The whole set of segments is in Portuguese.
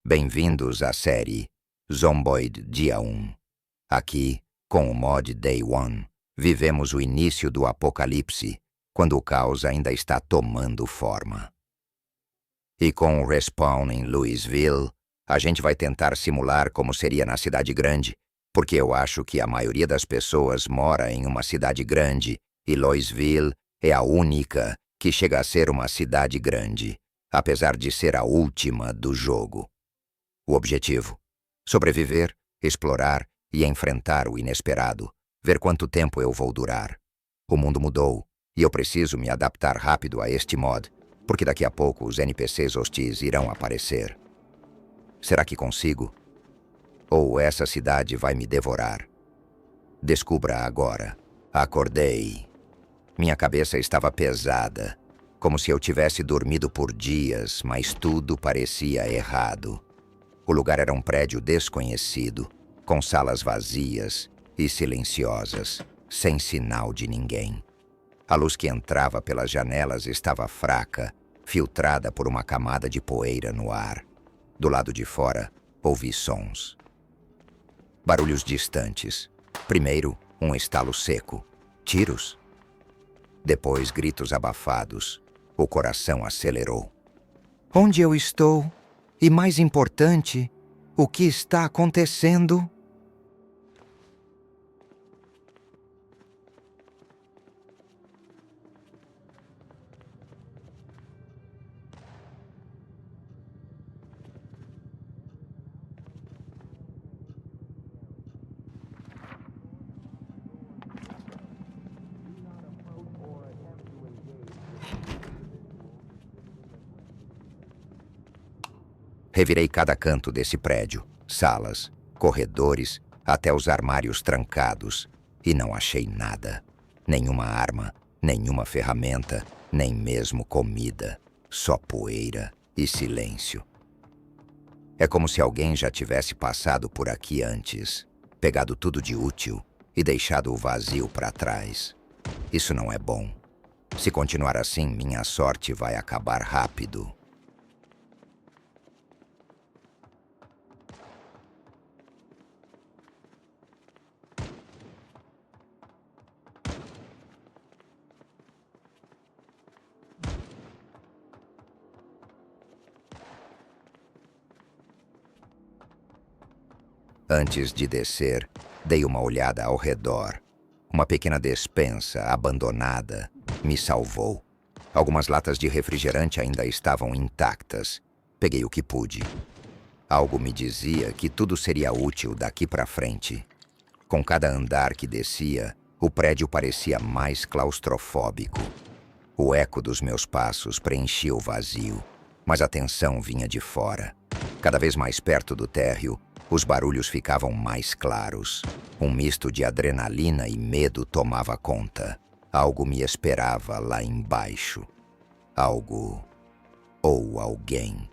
Bem-vindos à série Zomboid Dia 1. Aqui, com o mod Day 1, vivemos o início do apocalipse, quando o caos ainda está tomando forma. E com o respawn em Louisville, a gente vai tentar simular como seria na cidade grande, porque eu acho que a maioria das pessoas mora em uma cidade grande e Louisville é a única que chega a ser uma cidade grande, apesar de ser a última do jogo. O objetivo: sobreviver, explorar e enfrentar o inesperado, ver quanto tempo eu vou durar. O mundo mudou e eu preciso me adaptar rápido a este mod, porque daqui a pouco os NPCs hostis irão aparecer. Será que consigo? Ou essa cidade vai me devorar? Descubra agora. Acordei. Minha cabeça estava pesada, como se eu tivesse dormido por dias, mas tudo parecia errado. O lugar era um prédio desconhecido, com salas vazias e silenciosas, sem sinal de ninguém. A luz que entrava pelas janelas estava fraca, filtrada por uma camada de poeira no ar. Do lado de fora, ouvi sons. Barulhos distantes. Primeiro, um estalo seco. Tiros. Depois, gritos abafados. O coração acelerou. Onde eu estou? E mais importante, o que está acontecendo? Revirei cada canto desse prédio, salas, corredores, até os armários trancados, e não achei nada. Nenhuma arma, nenhuma ferramenta, nem mesmo comida. Só poeira e silêncio. É como se alguém já tivesse passado por aqui antes, pegado tudo de útil e deixado o vazio para trás. Isso não é bom. Se continuar assim, minha sorte vai acabar rápido. Antes de descer, dei uma olhada ao redor. Uma pequena despensa, abandonada, me salvou. Algumas latas de refrigerante ainda estavam intactas. Peguei o que pude. Algo me dizia que tudo seria útil daqui para frente. Com cada andar que descia, o prédio parecia mais claustrofóbico. O eco dos meus passos preenchia o vazio, mas a tensão vinha de fora. Cada vez mais perto do térreo, os barulhos ficavam mais claros. Um misto de adrenalina e medo tomava conta. Algo me esperava lá embaixo. Algo ou alguém.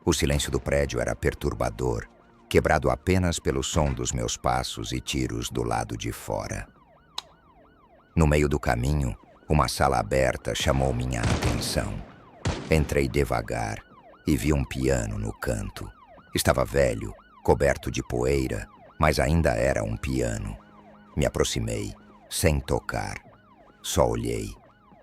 O silêncio do prédio era perturbador, quebrado apenas pelo som dos meus passos e tiros do lado de fora. No meio do caminho, uma sala aberta chamou minha atenção. Entrei devagar e vi um piano no canto. Estava velho, coberto de poeira, mas ainda era um piano. Me aproximei, sem tocar. Só olhei.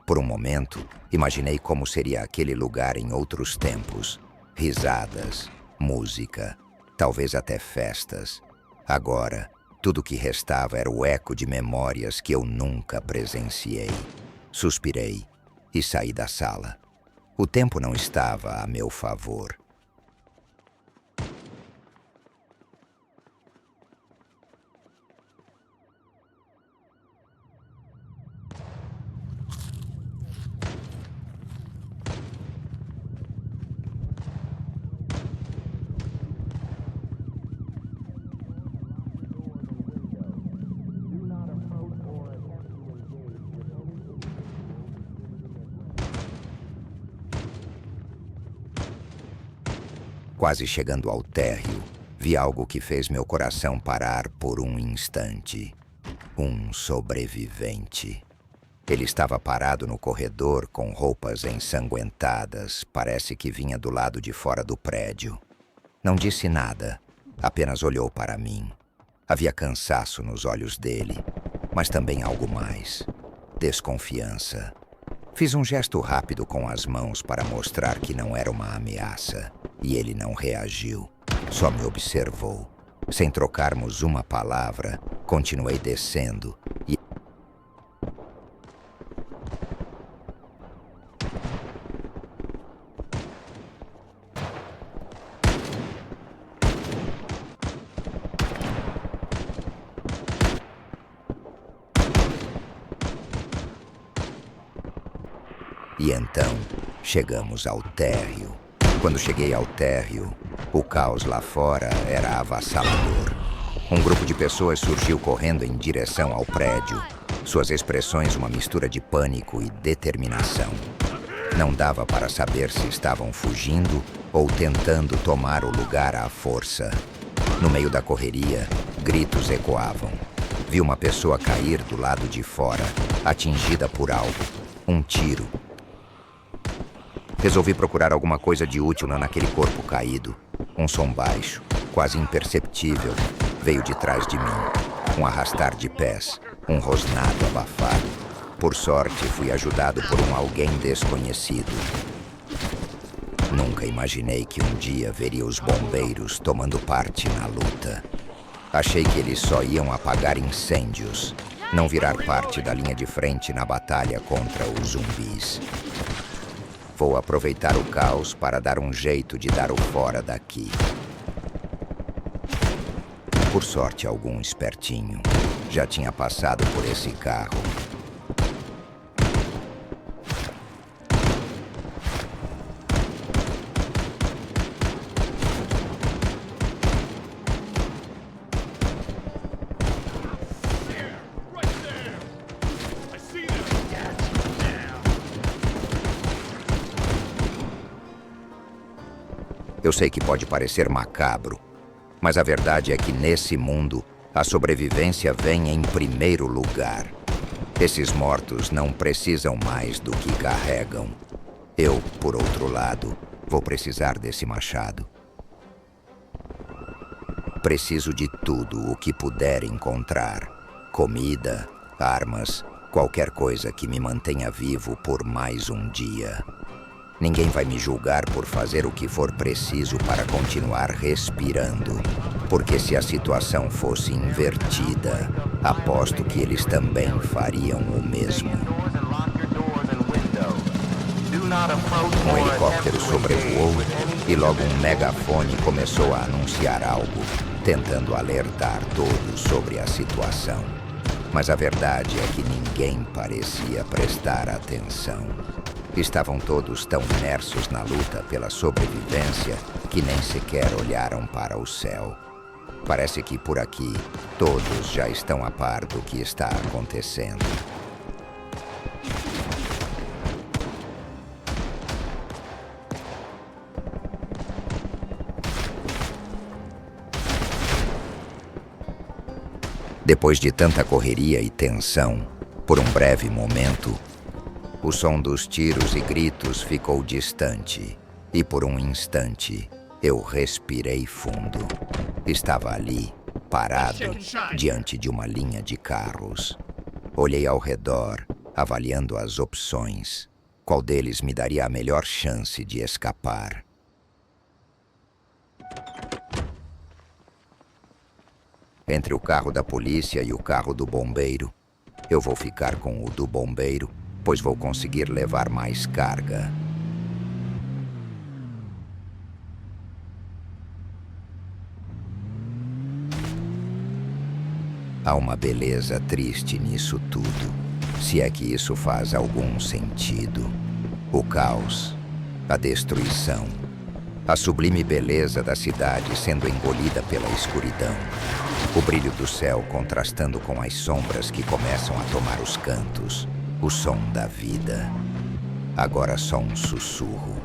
Por um momento, imaginei como seria aquele lugar em outros tempos. Risadas, música, talvez até festas. Agora, tudo que restava era o eco de memórias que eu nunca presenciei. Suspirei e saí da sala. O tempo não estava a meu favor. Quase chegando ao térreo, vi algo que fez meu coração parar por um instante. Um sobrevivente. Ele estava parado no corredor com roupas ensanguentadas. Parece que vinha do lado de fora do prédio. Não disse nada, apenas olhou para mim. Havia cansaço nos olhos dele, mas também algo mais. Desconfiança. Fiz um gesto rápido com as mãos para mostrar que não era uma ameaça, e ele não reagiu. Só me observou. Sem trocarmos uma palavra, continuei descendo e... E então, chegamos ao térreo. Quando cheguei ao térreo, o caos lá fora era avassalador. Um grupo de pessoas surgiu correndo em direção ao prédio. Suas expressões uma mistura de pânico e determinação. Não dava para saber se estavam fugindo ou tentando tomar o lugar à força. No meio da correria, gritos ecoavam. Vi uma pessoa cair do lado de fora, atingida por algo. Um tiro. Resolvi procurar alguma coisa de útil naquele corpo caído. Um som baixo, quase imperceptível, veio de trás de mim. Um arrastar de pés, um rosnado abafado. Por sorte, fui ajudado por um alguém desconhecido. Nunca imaginei que um dia veria os bombeiros tomando parte na luta. Achei que eles só iam apagar incêndios, não virar parte da linha de frente na batalha contra os zumbis. Vou aproveitar o caos para dar um jeito de dar o fora daqui. Por sorte, algum espertinho já tinha passado por esse carro. Eu sei que pode parecer macabro, mas a verdade é que nesse mundo, a sobrevivência vem em primeiro lugar. Esses mortos não precisam mais do que carregam. Eu, por outro lado, vou precisar desse machado. Preciso de tudo o que puder encontrar. Comida, armas, qualquer coisa que me mantenha vivo por mais um dia. Ninguém vai me julgar por fazer o que for preciso para continuar respirando. Porque se a situação fosse invertida, aposto que eles também fariam o mesmo. Um helicóptero sobrevoou e logo um megafone começou a anunciar algo, tentando alertar todos sobre a situação. Mas a verdade é que ninguém parecia prestar atenção. Estavam todos tão imersos na luta pela sobrevivência que nem sequer olharam para o céu. Parece que por aqui todos já estão a par do que está acontecendo. Depois de tanta correria e tensão, por um breve momento, o som dos tiros e gritos ficou distante, e por um instante eu respirei fundo. Estava ali, parado, diante de uma linha de carros. Olhei ao redor, avaliando as opções. Qual deles me daria a melhor chance de escapar? Entre o carro da polícia e o carro do bombeiro, eu vou ficar com o do bombeiro, pois vou conseguir levar mais carga. Há uma beleza triste nisso tudo, se é que isso faz algum sentido. O caos, a destruição, a sublime beleza da cidade sendo engolida pela escuridão, o brilho do céu contrastando com as sombras que começam a tomar os cantos. O som da vida. Agora só um sussurro.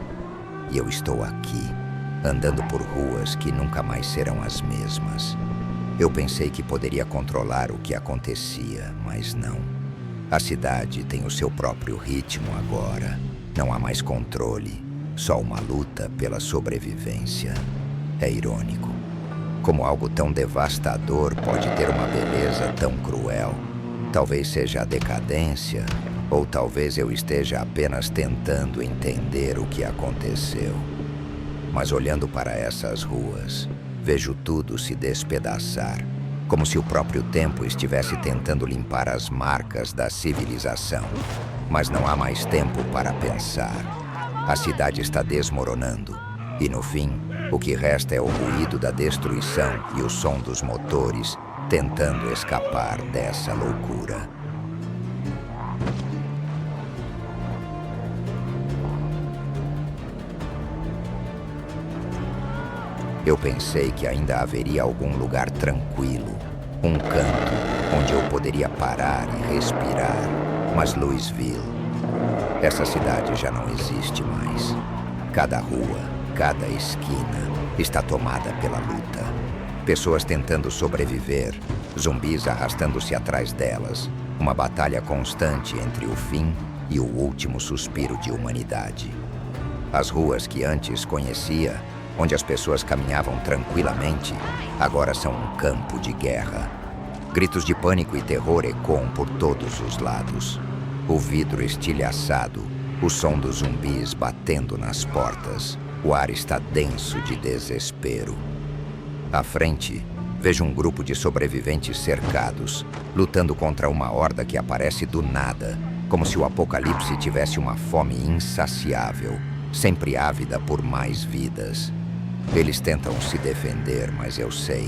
E eu estou aqui, andando por ruas que nunca mais serão as mesmas. Eu pensei que poderia controlar o que acontecia, mas não. A cidade tem o seu próprio ritmo agora. Não há mais controle, só uma luta pela sobrevivência. É irônico. Como algo tão devastador pode ter uma beleza tão cruel. Talvez seja a decadência, ou talvez eu esteja apenas tentando entender o que aconteceu. Mas olhando para essas ruas, vejo tudo se despedaçar, como se o próprio tempo estivesse tentando limpar as marcas da civilização. Mas não há mais tempo para pensar. A cidade está desmoronando, e no fim, o que resta é o ruído da destruição e o som dos motores tentando escapar dessa loucura. Eu pensei que ainda haveria algum lugar tranquilo, um canto onde eu poderia parar e respirar. Mas Louisville, essa cidade já não existe mais. Cada rua, cada esquina está tomada pela luta. Pessoas tentando sobreviver, zumbis arrastando-se atrás delas. Uma batalha constante entre o fim e o último suspiro de humanidade. As ruas que antes conhecia, onde as pessoas caminhavam tranquilamente, agora são um campo de guerra. Gritos de pânico e terror ecoam por todos os lados. O vidro estilhaçado, o som dos zumbis batendo nas portas. O ar está denso de desespero. À frente, vejo um grupo de sobreviventes cercados, lutando contra uma horda que aparece do nada, como se o apocalipse tivesse uma fome insaciável, sempre ávida por mais vidas. Eles tentam se defender, mas eu sei,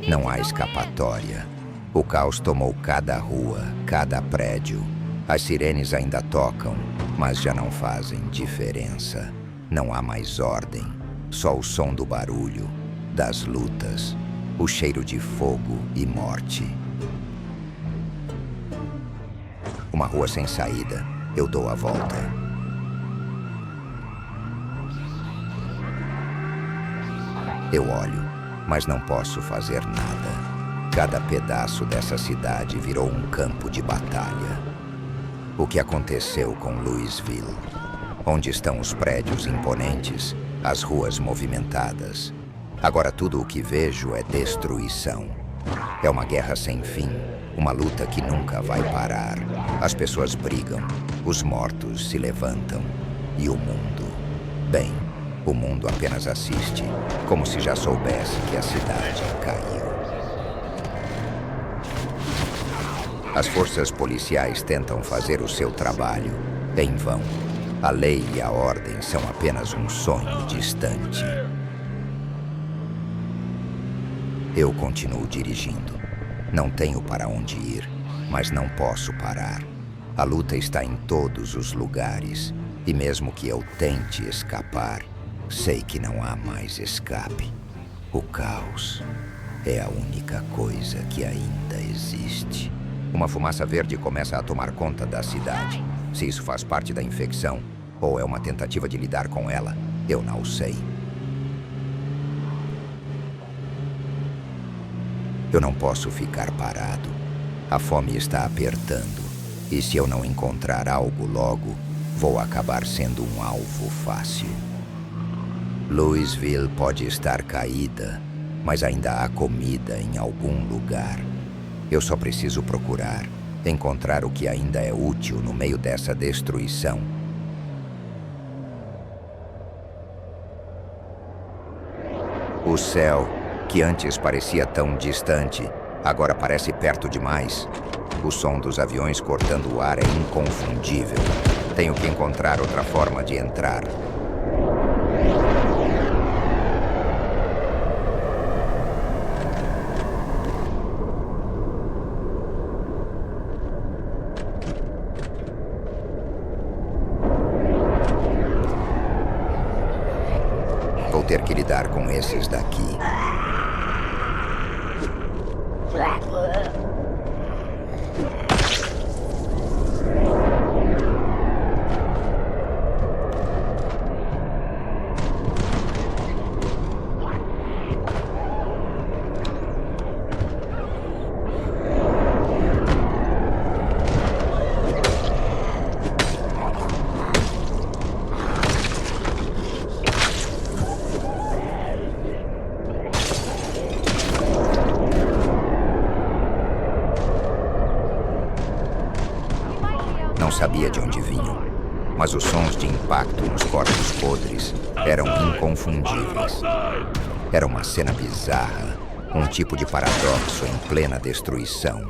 não há escapatória. O caos tomou cada rua, cada prédio. As sirenes ainda tocam, mas já não fazem diferença. Não há mais ordem, só o som do barulho, das lutas, o cheiro de fogo e morte. Uma rua sem saída, eu dou a volta. Eu olho, mas não posso fazer nada. Cada pedaço dessa cidade virou um campo de batalha. O que aconteceu com Louisville? Onde estão os prédios imponentes, as ruas movimentadas? Agora tudo o que vejo é destruição. É uma guerra sem fim, uma luta que nunca vai parar. As pessoas brigam, os mortos se levantam. E o mundo? Bem, o mundo apenas assiste, como se já soubesse que a cidade caiu. As forças policiais tentam fazer o seu trabalho, em vão. A lei e a ordem são apenas um sonho distante. Eu continuo dirigindo. Não tenho para onde ir, mas não posso parar. A luta está em todos os lugares, e mesmo que eu tente escapar, sei que não há mais escape. O caos é a única coisa que ainda existe. Uma fumaça verde começa a tomar conta da cidade. Se isso faz parte da infecção, ou é uma tentativa de lidar com ela, eu não sei. Eu não posso ficar parado. A fome está apertando. E se eu não encontrar algo logo, vou acabar sendo um alvo fácil. Louisville pode estar caída, mas ainda há comida em algum lugar. Eu só preciso procurar, encontrar o que ainda é útil no meio dessa destruição. O céu, que antes parecia tão distante, agora parece perto demais. O som dos aviões cortando o ar é inconfundível. Tenho que encontrar outra forma de entrar. Vou ter que lidar com esses daqui. impacto nos corpos podres eram inconfundíveis. Era uma cena bizarra, um tipo de paradoxo em plena destruição.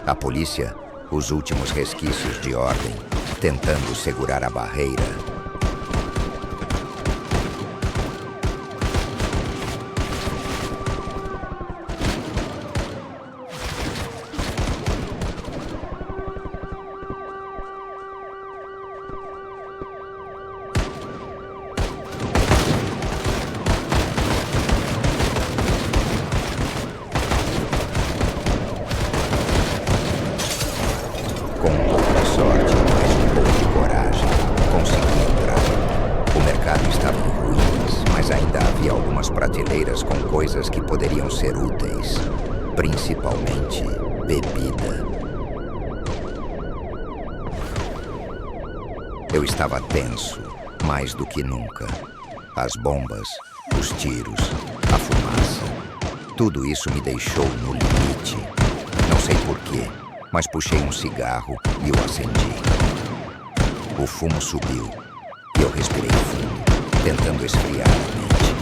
A polícia, os últimos resquícios de ordem, tentando segurar a barreira. Com um pouco de sorte e mais um pouco de coragem, consegui entrar. O mercado estava em ruínas, mas ainda havia algumas prateleiras com coisas que poderiam ser úteis, principalmente bebida. Eu estava tenso, mais do que nunca. As bombas, os tiros, a fumaça, tudo isso me deixou no limite. Não sei porquê, mas puxei um cigarro e o acendi. O fumo subiu e eu respirei fundo, tentando esfriar a mente.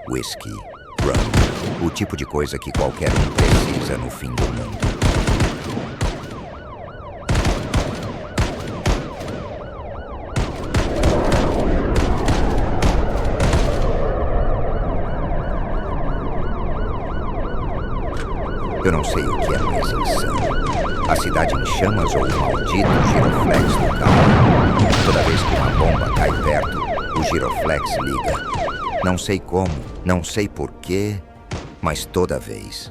Whisky, rum, o tipo de coisa que qualquer um precisa no fim do mundo. Eu não sei o que é mais insano. A cidade em chamas ou o maldito giroflex do carro. Toda vez que uma bomba cai perto, o giroflex liga. Não sei como, não sei porquê, mas toda vez.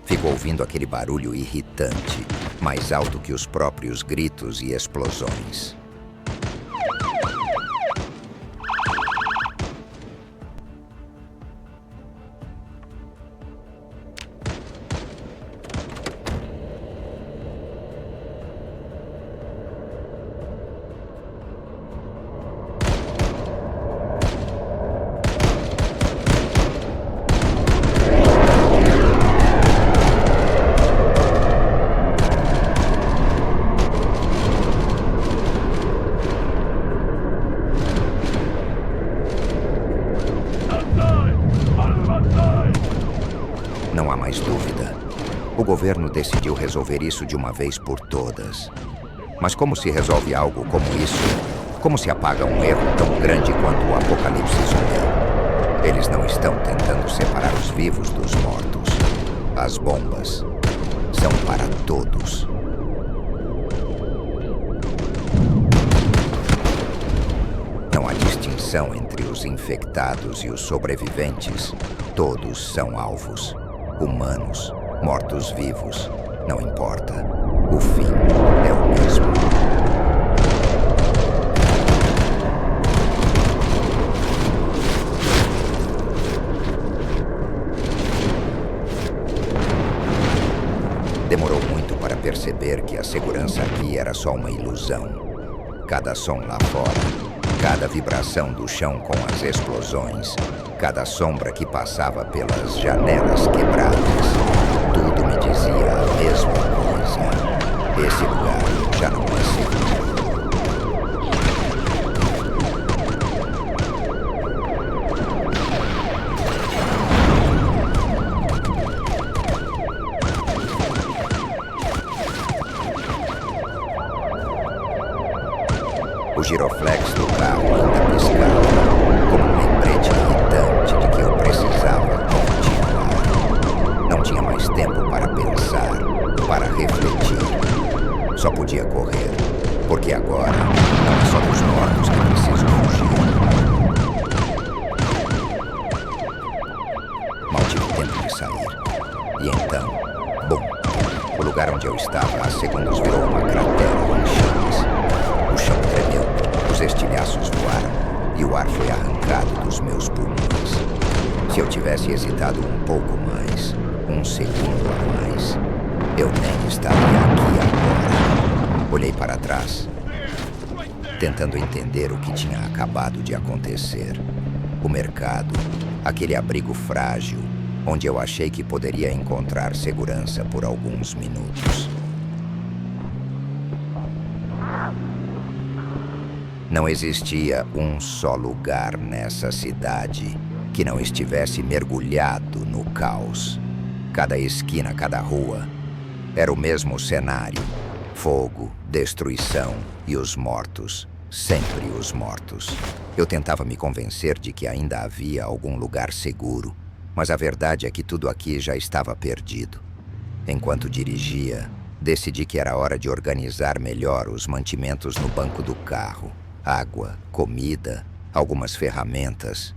Fico ouvindo aquele barulho irritante, mais alto que os próprios gritos e explosões. Não há mais dúvida. O governo decidiu resolver isso de uma vez por todas. Mas como se resolve algo como isso? Como se apaga um erro tão grande quanto o apocalipse zumbi? Eles não estão tentando separar os vivos dos mortos. As bombas são para todos. Não há distinção entre os infectados e os sobreviventes. Todos são alvos. Humanos, mortos-vivos, não importa. O fim é o mesmo. Demorou muito para perceber que a segurança aqui era só uma ilusão. Cada som lá fora, cada vibração do chão com as explosões, cada sombra que passava pelas janelas quebradas, tudo me dizia a mesma coisa. Esse lugar já não é seguro. O giroflex do carro ainda piscava, como um lembrete irritante de que eu precisava continuar. Não tinha mais tempo para pensar, para refletir. Só podia correr, porque agora não é só dos mortos que preciso fugir. Mal tive tempo de sair. E então, bum! O lugar onde eu estava há segundos virou uma cratera em chamas. O chão tremeu, os estilhaços voaram e o ar foi arrancado dos meus pulmões. Se eu tivesse hesitado um pouco mais, um segundo a mais, eu nem estaria aqui agora. Olhei para trás, tentando entender o que tinha acabado de acontecer. O mercado, aquele abrigo frágil, onde eu achei que poderia encontrar segurança por alguns minutos. Não existia um só lugar nessa cidade que não estivesse mergulhado no caos. Cada esquina, cada rua, era o mesmo cenário. Fogo, destruição e os mortos. Sempre os mortos. Eu tentava me convencer de que ainda havia algum lugar seguro, mas a verdade é que tudo aqui já estava perdido. Enquanto dirigia, decidi que era hora de organizar melhor os mantimentos no banco do carro. Água, comida, algumas ferramentas.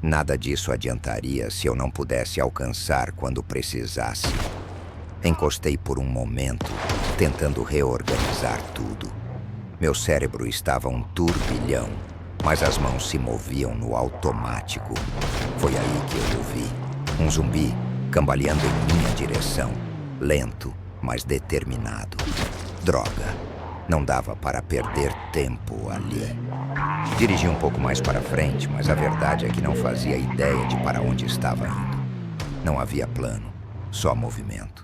Nada disso adiantaria se eu não pudesse alcançar quando precisasse. Encostei por um momento, tentando reorganizar tudo. Meu cérebro estava um turbilhão, mas as mãos se moviam no automático. Foi aí que eu o vi. Um zumbi cambaleando em minha direção. Lento, mas determinado. Droga. Não dava para perder tempo ali. Dirigi um pouco mais para frente, mas a verdade é que não fazia ideia de para onde estava indo. Não havia plano, só movimento.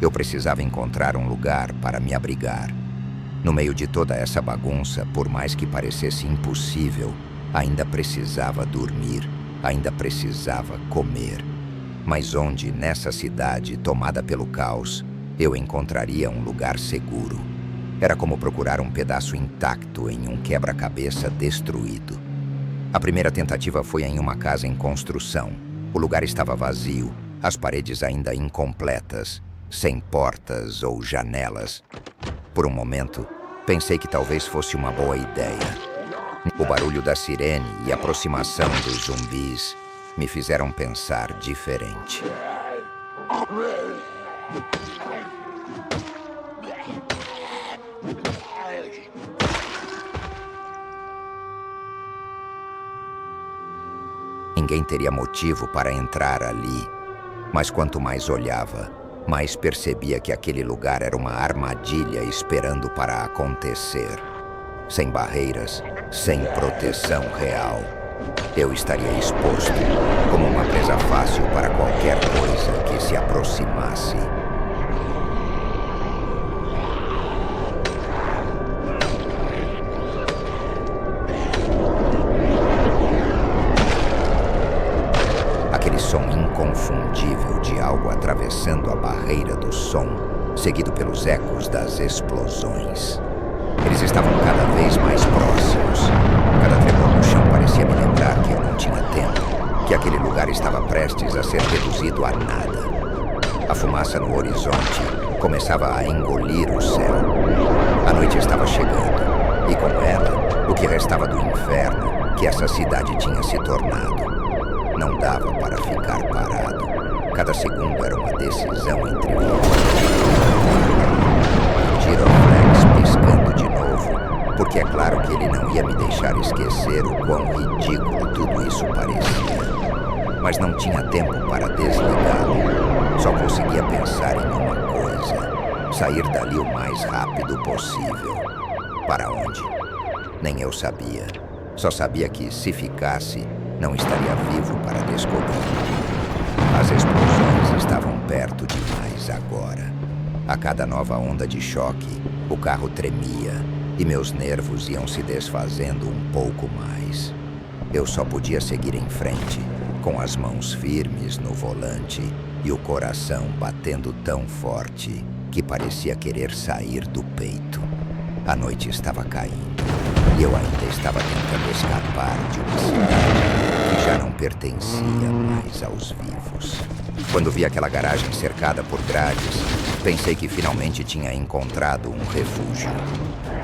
Eu precisava encontrar um lugar para me abrigar. No meio de toda essa bagunça, por mais que parecesse impossível, ainda precisava dormir, ainda precisava comer. Mas onde, nessa cidade tomada pelo caos, eu encontraria um lugar seguro? Era como procurar um pedaço intacto em um quebra-cabeça destruído. A primeira tentativa foi em uma casa em construção. O lugar estava vazio, as paredes ainda incompletas, sem portas ou janelas. Por um momento, pensei que talvez fosse uma boa ideia. O barulho da sirene e a aproximação dos zumbis me fizeram pensar diferente. Ninguém teria motivo para entrar ali, mas quanto mais olhava, mais percebia que aquele lugar era uma armadilha esperando para acontecer. Sem barreiras, sem proteção real. Eu estaria exposto, como uma presa fácil para qualquer coisa que se aproximasse. Aquele som inconfundível de algo atravessando a barreira do som, seguido pelos ecos das explosões. Eles estavam cada vez mais próximos. Cada tremor no chão parecia me lembrar que eu não tinha tempo, que aquele lugar estava prestes a ser reduzido a nada. A fumaça no horizonte começava a engolir o céu. A noite estava chegando, e com ela, o que restava do inferno que essa cidade tinha se tornado. Não dava para ficar parado. Cada segundo era uma decisão entre nós. O giroflex piscando de novo, porque é claro que ele não ia me deixar esquecer o quão ridículo tudo isso parecia. Mas não tinha tempo para desligá-lo. Só conseguia pensar em uma coisa: sair dali o mais rápido possível. Para onde? Nem eu sabia. Só sabia que, se ficasse, não estaria vivo para descobrir. As explosões estavam perto demais agora. A cada nova onda de choque, o carro tremia e meus nervos iam se desfazendo um pouco mais. Eu só podia seguir em frente, com as mãos firmes no volante e o coração batendo tão forte que parecia querer sair do peito. A noite estava caindo e eu ainda estava tentando escapar de uma cidade que já não pertencia mais aos vivos. Quando vi aquela garagem cercada por grades, pensei que finalmente tinha encontrado um refúgio.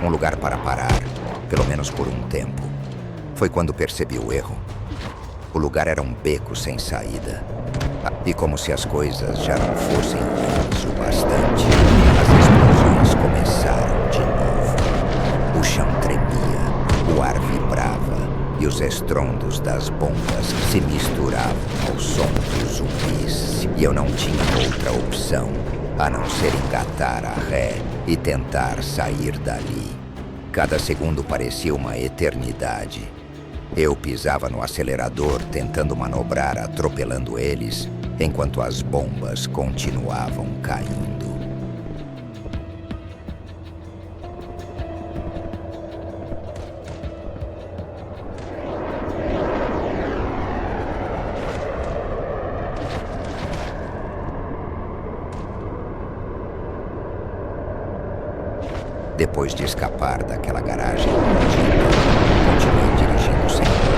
Um lugar para parar, pelo menos por um tempo. Foi quando percebi o erro. O lugar era um beco sem saída. E como se as coisas já não fossem ruins o bastante, as explosões começaram de novo. O chão tremia, o ar vibrava e os estrondos das bombas se misturavam ao som dos zumbis, e eu não tinha outra opção a não ser engatar a ré e tentar sair dali. Cada segundo parecia uma eternidade. Eu pisava no acelerador tentando manobrar atropelando eles, enquanto as bombas continuavam caindo. Depois de escapar daquela garagem maldita, continuei dirigindo sem rumo.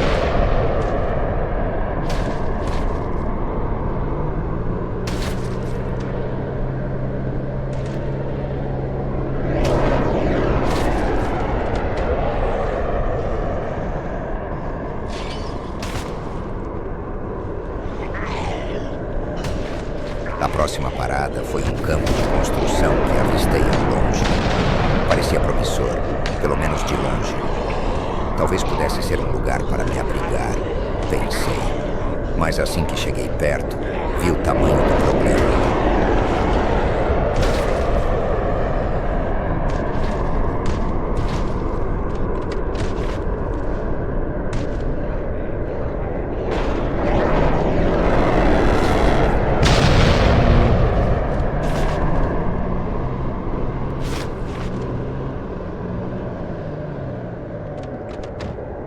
A próxima parada foi um campo de construção que avistei ao longe. Parecia promissor, pelo menos de longe. Talvez pudesse ser um lugar para me abrigar, pensei. Mas assim que cheguei perto, vi o tamanho do problema.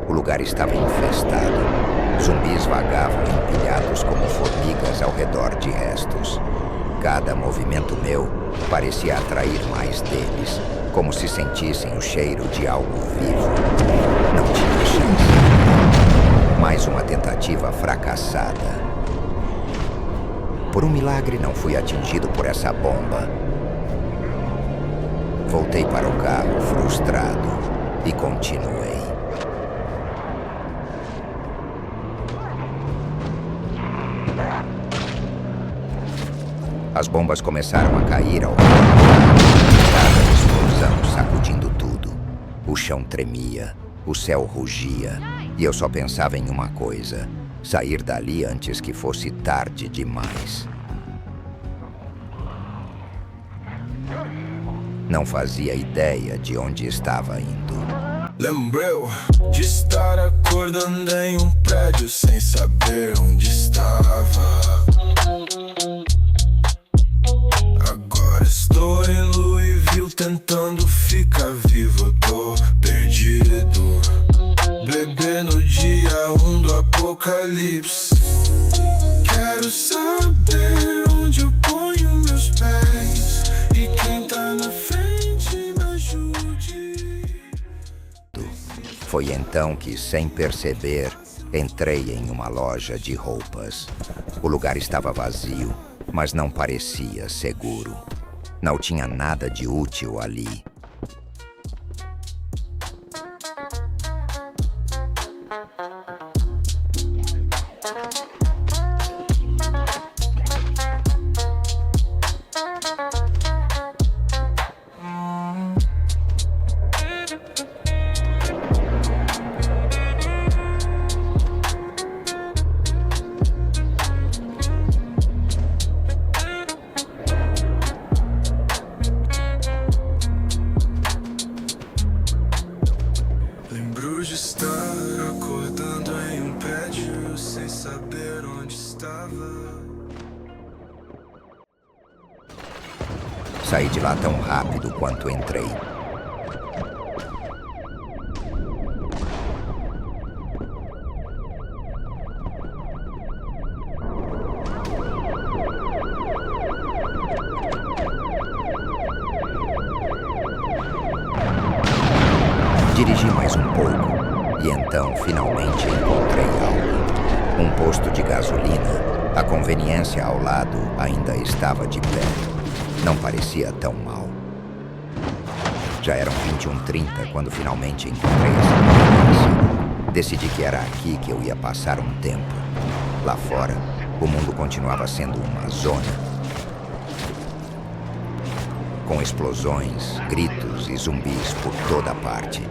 O lugar estava infestado. Zumbis vagavam empilhados como formigas ao redor de restos. Cada movimento meu parecia atrair mais deles, como se sentissem o cheiro de algo vivo. Não tinha chance. Mais uma tentativa fracassada. Por um milagre, não fui atingido por essa bomba. Voltei para o carro, frustrado, e continuei. As bombas começaram a cair ao redor. Cada explosão sacudindo tudo. O chão tremia, o céu rugia, e eu só pensava em uma coisa: sair dali antes que fosse tarde demais. Não fazia ideia de onde estava indo. Lembreu de estar acordando em um prédio sem saber onde estava. Agora estou em Louisville tentando ficar vivo, tô perdido. Bebê no dia 1 do apocalipse. Quero saber onde eu ponho meus pés e quem tá na frente me ajude. Foi então que, sem perceber, entrei em uma loja de roupas. O lugar estava vazio, mas não parecia seguro. Não tinha nada de útil ali. Lembro de estar acordando em um prédio sem saber onde estava. Saí de lá tão rápido quanto entrei. Dirigi mais um pouco e então finalmente encontrei algo. Um posto de gasolina. A conveniência ao lado ainda estava de pé. Não parecia tão mal. Já eram 21h30 quando finalmente encontrei essa conveniência. Decidi que era aqui que eu ia passar um tempo. Lá fora, o mundo continuava sendo uma zona. Com explosões, gritos e zumbis por toda parte.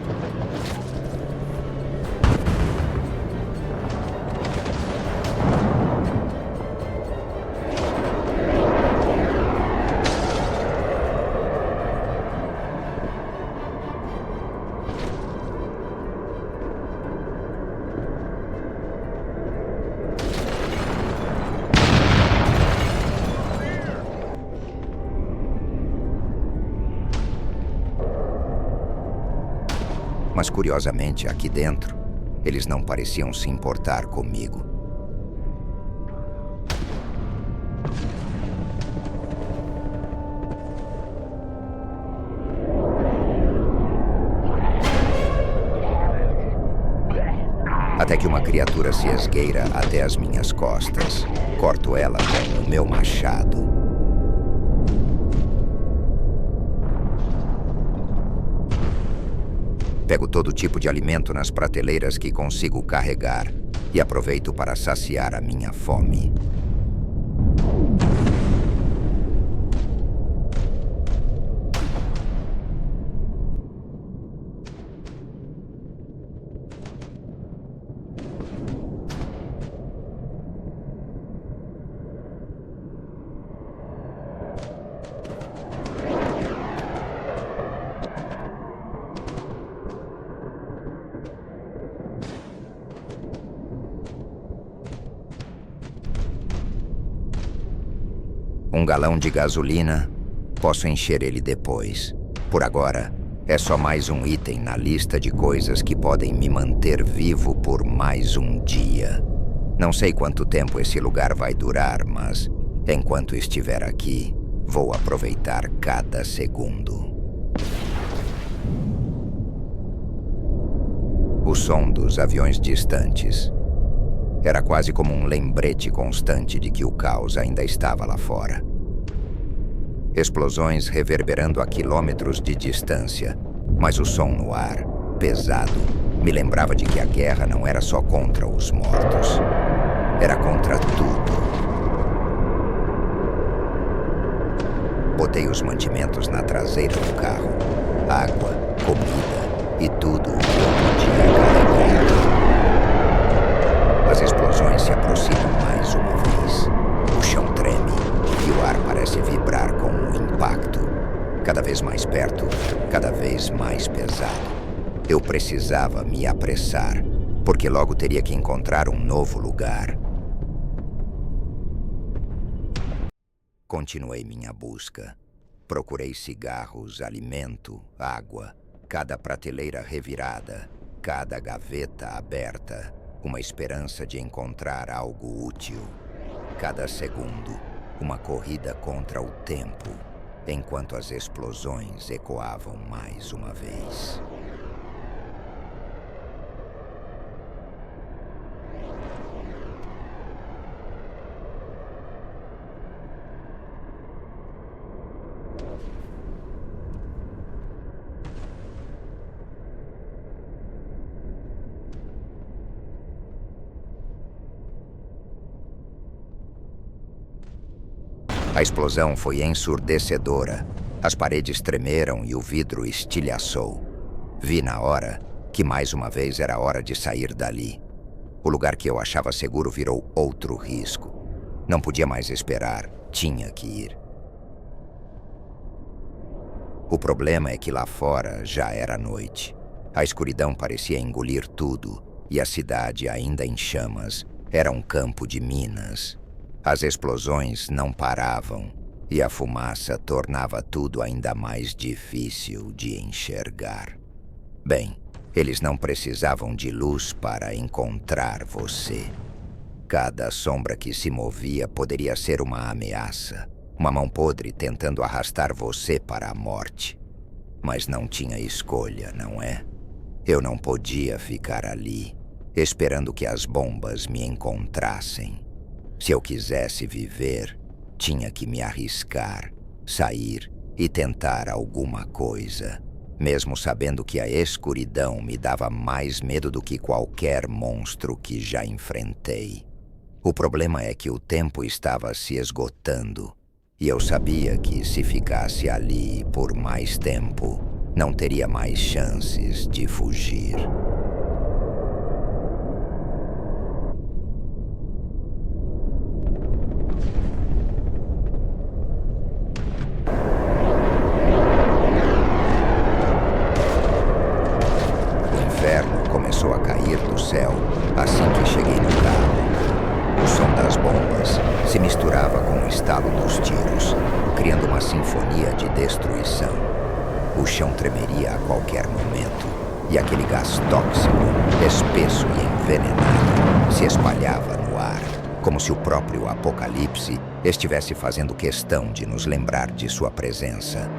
Mas curiosamente, aqui dentro, eles não pareciam se importar comigo. Até que uma criatura se esgueira até as minhas costas. Corto ela com o meu machado. Pego todo tipo de alimento nas prateleiras que consigo carregar e aproveito para saciar a minha fome. Um galão de gasolina, posso encher ele depois. Por agora, é só mais um item na lista de coisas que podem me manter vivo por mais um dia. Não sei quanto tempo esse lugar vai durar, mas enquanto estiver aqui, vou aproveitar cada segundo. O som dos aviões distantes era quase como um lembrete constante de que o caos ainda estava lá fora. Explosões reverberando a quilômetros de distância, mas o som no ar, pesado, me lembrava de que a guerra não era só contra os mortos. Era contra tudo. Botei os mantimentos na traseira do carro. Água, comida e tudo o que eu podia carregar. As explosões se aproximam mais uma vez. O chão treme e o ar parece vibrar com o impacto. Cada vez mais perto, cada vez mais pesado. Eu precisava me apressar, porque logo teria que encontrar um novo lugar. Continuei minha busca. Procurei cigarros, alimento, água, cada prateleira revirada, cada gaveta aberta. Uma esperança de encontrar algo útil. Cada segundo, uma corrida contra o tempo, enquanto as explosões ecoavam mais uma vez. A explosão foi ensurdecedora. As paredes tremeram e o vidro estilhaçou. Vi na hora que mais uma vez era hora de sair dali. O lugar que eu achava seguro virou outro risco. Não podia mais esperar, tinha que ir. O problema é que lá fora já era noite. A escuridão parecia engolir tudo e a cidade, ainda em chamas, era um campo de minas. As explosões não paravam e a fumaça tornava tudo ainda mais difícil de enxergar. Bem, eles não precisavam de luz para encontrar você. Cada sombra que se movia poderia ser uma ameaça, uma mão podre tentando arrastar você para a morte. Mas não tinha escolha, não é? Eu não podia ficar ali, esperando que as bombas me encontrassem. Se eu quisesse viver, tinha que me arriscar, sair e tentar alguma coisa, mesmo sabendo que a escuridão me dava mais medo do que qualquer monstro que já enfrentei. O problema é que o tempo estava se esgotando, e eu sabia que se ficasse ali por mais tempo, não teria mais chances de fugir. Começou a cair do céu assim que cheguei no carro. O som das bombas se misturava com o estalo dos tiros, criando uma sinfonia de destruição. O chão tremeria a qualquer momento e aquele gás tóxico, espesso e envenenado, se espalhava no ar, como se o próprio Apocalipse estivesse fazendo questão de nos lembrar de sua presença.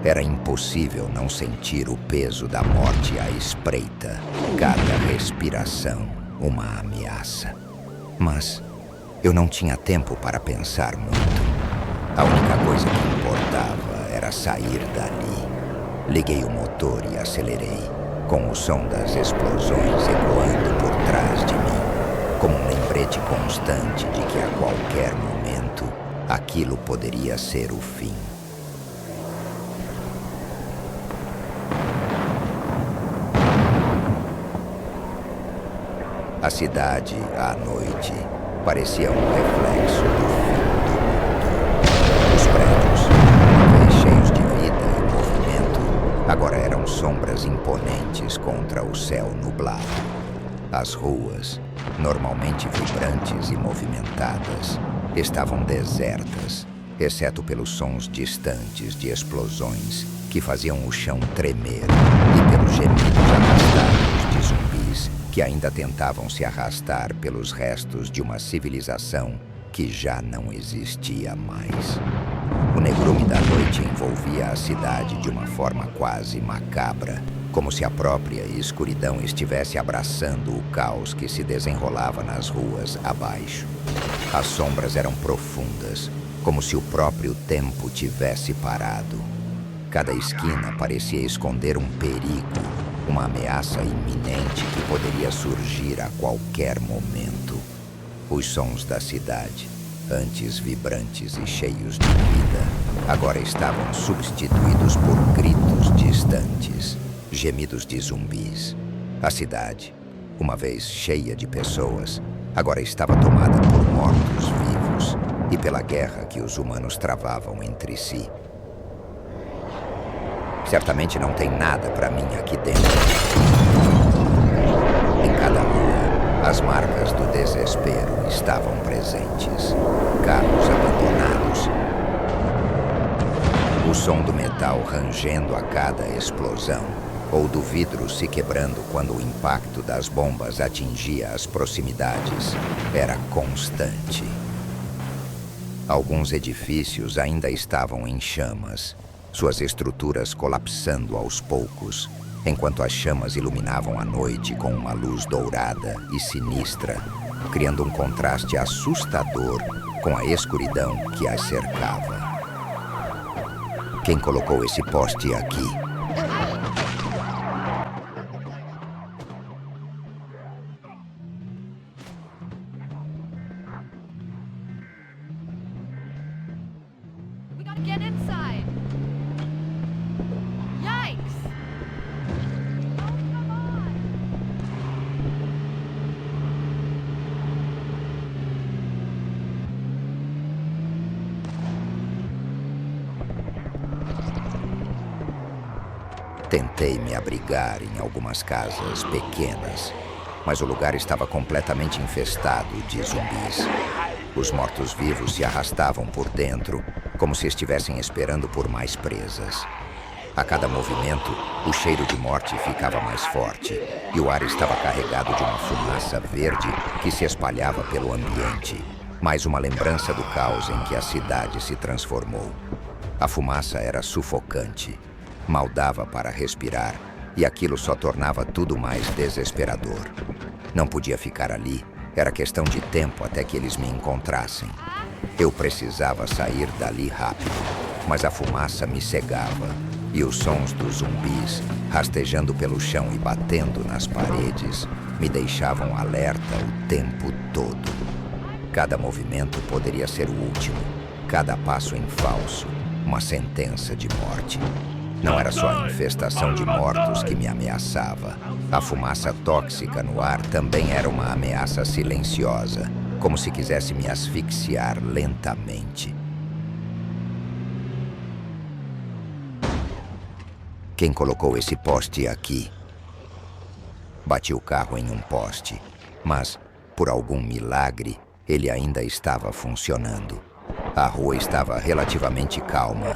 Era impossível não sentir o peso da morte à espreita, cada respiração uma ameaça. Mas eu não tinha tempo para pensar muito. A única coisa que importava era sair dali. Liguei o motor e acelerei, com o som das explosões ecoando por trás de mim, como um lembrete constante de que a qualquer momento aquilo poderia ser o fim. A cidade, à noite, parecia um reflexo do fim do mundo. Os prédios, uma vez cheios de vida e movimento, agora eram sombras imponentes contra o céu nublado. As ruas, normalmente vibrantes e movimentadas, estavam desertas, exceto pelos sons distantes de explosões que faziam o chão tremer e pelos gemidos arrastados de zumbis que ainda tentavam se arrastar pelos restos de uma civilização que já não existia mais. O negrume da noite envolvia a cidade de uma forma quase macabra, como se a própria escuridão estivesse abraçando o caos que se desenrolava nas ruas abaixo. As sombras eram profundas, como se o próprio tempo tivesse parado. Cada esquina parecia esconder um perigo, uma ameaça iminente que poderia surgir a qualquer momento. Os sons da cidade, antes vibrantes e cheios de vida, agora estavam substituídos por gritos distantes, gemidos de zumbis. A cidade, uma vez cheia de pessoas, agora estava tomada por mortos-vivos e pela guerra que os humanos travavam entre si. Certamente não tem nada para mim aqui dentro. Em cada rua, as marcas do desespero estavam presentes. Carros abandonados. O som do metal rangendo a cada explosão, ou do vidro se quebrando quando o impacto das bombas atingia as proximidades, era constante. Alguns edifícios ainda estavam em chamas, suas estruturas colapsando aos poucos, enquanto as chamas iluminavam a noite com uma luz dourada e sinistra, criando um contraste assustador com a escuridão que as cercava. Quem colocou esse poste aqui? We gotta get inside. Yikes! Oh, come on! Tentei me abrigar em algumas casas pequenas, mas o lugar estava completamente infestado de zumbis. Os mortos-vivos se arrastavam por dentro, como se estivessem esperando por mais presas. A cada movimento, o cheiro de morte ficava mais forte e o ar estava carregado de uma fumaça verde que se espalhava pelo ambiente, mais uma lembrança do caos em que a cidade se transformou. A fumaça era sufocante, mal dava para respirar e aquilo só tornava tudo mais desesperador. Não podia ficar ali, era questão de tempo até que eles me encontrassem. Eu precisava sair dali rápido, mas a fumaça me cegava e os sons dos zumbis, rastejando pelo chão e batendo nas paredes, me deixavam alerta o tempo todo. Cada movimento poderia ser o último, cada passo em falso, uma sentença de morte. Não era só a infestação de mortos que me ameaçava. A fumaça tóxica no ar também era uma ameaça silenciosa, como se quisesse me asfixiar lentamente. Quem colocou esse poste aqui? Bati o carro em um poste, mas, por algum milagre, ele ainda estava funcionando. A rua estava relativamente calma.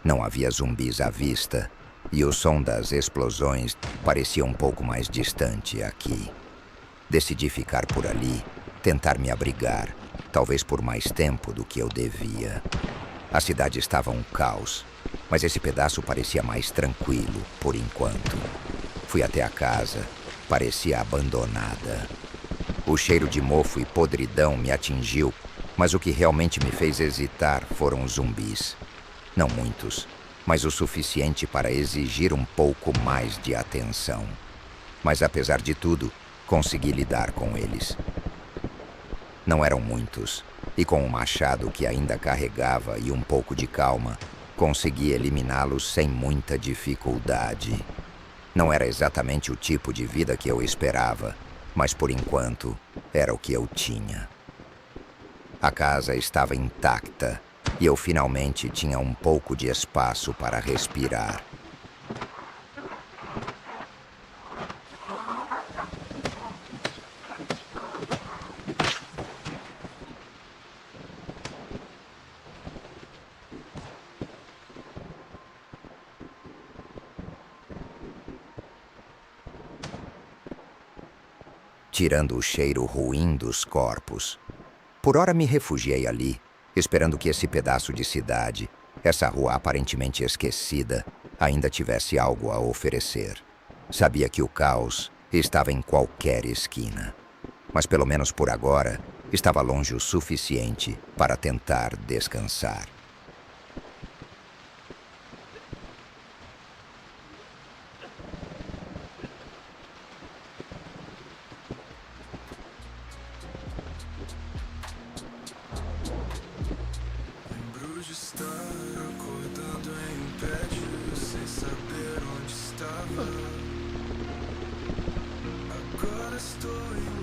Não havia zumbis à vista, e o som das explosões parecia um pouco mais distante aqui. Decidi ficar por ali, tentar me abrigar, talvez por mais tempo do que eu devia. A cidade estava um caos, mas esse pedaço parecia mais tranquilo, por enquanto. Fui até a casa, parecia abandonada. O cheiro de mofo e podridão me atingiu, mas o que realmente me fez hesitar foram os zumbis. Não muitos, mas o suficiente para exigir um pouco mais de atenção. Mas apesar de tudo, consegui lidar com eles. Não eram muitos, e com o machado que ainda carregava e um pouco de calma, consegui eliminá-los sem muita dificuldade. Não era exatamente o tipo de vida que eu esperava, mas por enquanto era o que eu tinha. A casa estava intacta, e eu finalmente tinha um pouco de espaço para respirar. Tirando o cheiro ruim dos corpos, por hora me refugiei ali, esperando que esse pedaço de cidade, essa rua aparentemente esquecida, ainda tivesse algo a oferecer. Sabia que o caos estava em qualquer esquina, mas pelo menos por agora estava longe o suficiente para tentar descansar. Lembro de estar acordando em um prédio sem saber onde estava. Agora estou em